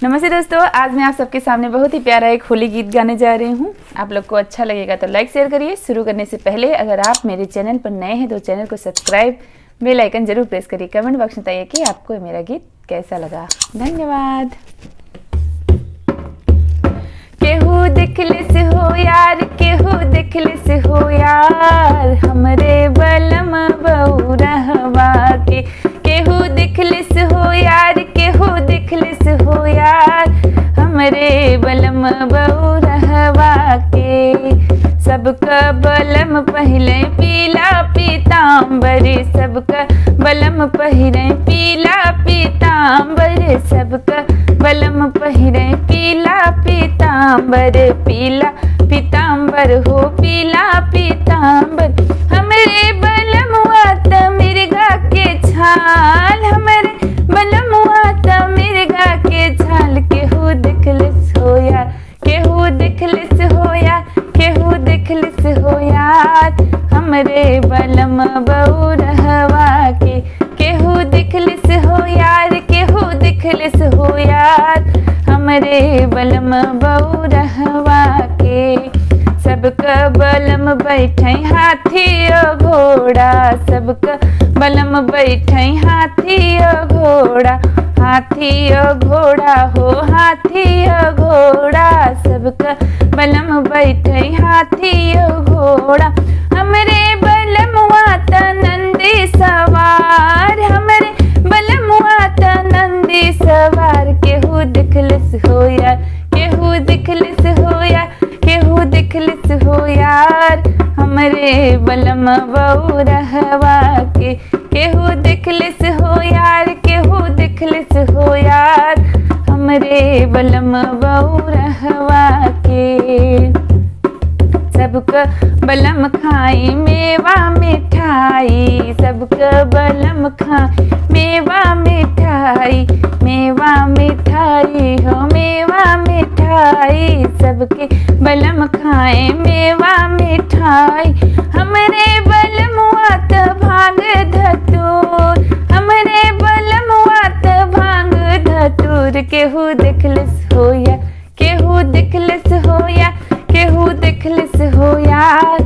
नमस्ते दोस्तों, आज मैं आप सबके सामने बहुत ही प्यारा एक होली गीत गाने जा रही हूँ। आप लोग को अच्छा लगेगा तो लाइक शेयर करिए। शुरू करने से पहले अगर आप मेरे चैनल पर नए हैं तो चैनल को सब्सक्राइब, बेल आइकन जरूर प्रेस करिए। कमेंट बॉक्स में बताइए कि आपको मेरा गीत कैसा लगा। धन्यवाद। केहू दिखले से हो यार, केहू दिखले से हो यार, हमरे बलम बहुरहवा के। केहू दिखले से हो यार, केहू दिखले से हो यार, हमरे बलम बहुरहवा के। सबका बलम पहले पीला पीताम्बर, सबका बलम पहले पीला पीताम्बर, सबका बलम पहले पीला पीताम्बर, पीला पीताम्बर हो पीला पीताम्बर। हमरे बलमुआ त मिर्गा के छाल, हमरे बलमुआ त मिर्गा के छाल। केहू दिखले से हो यार, केहू दिखले से हो यार, केहू दिखले से हो यार, हमरे बलम बहुरहवा के। केहू दिखले से हो यार, केहू दिखले से हो यार, हमरे बलम बहुरहवा के। सबका बलम बैठे हाथी घोड़ा, सबका बलम बैठे हाथी घोड़ा, हाथी घोड़ा हो हाथी घोड़ा, सबका बलम बैठे हाथी घोड़ा। हमरे बलमुआ त नंदी सवार, हमरे बलमुआ त नंदी सवार। केहू दिखले से हो यार, केहू दिखले से हो यार, केहू दिखले से हो यार, हमरे बलम बहुरहवा के। केहू दिखले से हो यार, केहू दिखले से हो यार, हमरे बलम बहुरहवा के। सबका बलम खाई मेवा मिठाई, सबका बलम खाई मेवा मिठाई, मेवा मिठाई हो मेवा मिठाई, सबके बलम खाए मेवा मिठाई। हमरे बलमुआ त भांग धतूर, हमरे बलमुआ त भांग धतूर। केहू दिखले से हो यार, केहू दिखले से हो यार, केहू दिखले से हो यार,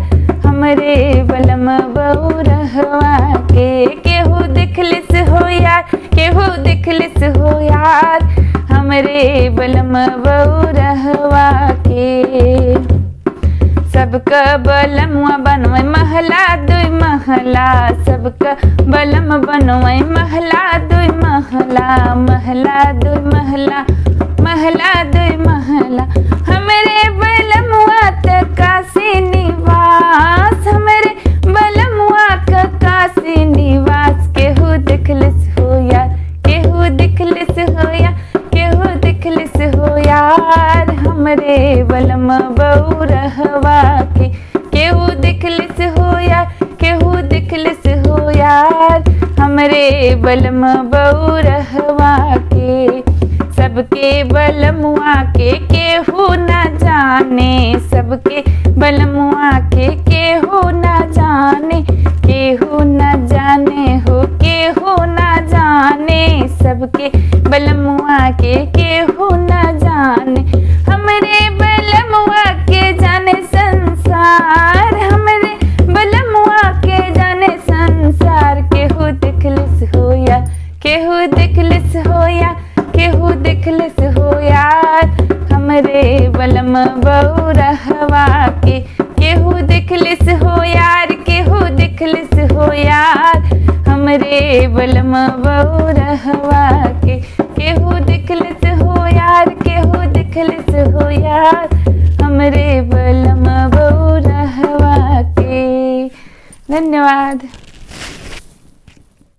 हमरे बलम बहुरहवा के। केहू दिखले से हो यार, केहू दिखले से हो यार, हमरे बलम बहुरहवा के। सबका बलमुआ बनवे महला दुई महला, सबका बलम बनवे महला दुई महला, महला दुई महला, महला दुई महला। हमरे बलमुआ त काशी निवास, हमरे बलमुआ का काशी निवास। केहू दिखले से हो यार, केहू दिखले से हो यार, केहू दिखले से हो यार, हमरे बलम बहुरहवा के। केहू दिखले से हो यार, केहू दिखले से हो यार, हमरे बलम बहुरहवा के। सबके बलमुआ के केहू न जाने, सबके बलमुआ के केहू न जाने, केहू न जाने हो केहू न जाने, सबके बलमुआ के केहू न जाने। हमरे बलमुआ के जाने संसार, हमरे बलमुआ के जाने संसार। केहू दिखले से हो यार, केहू दिखले से हो यार, केहू दिखले से हो यार, हमरे बलम बहुरहवा के। केहू दिखले से हो यार, केहू दिखले से हो यार, हमरे बलम बहुरहवा के। केहू दिखले से हो यार, केहू दिखले से हो यार, हमरे बलम बहुरहवा के। धन्यवाद।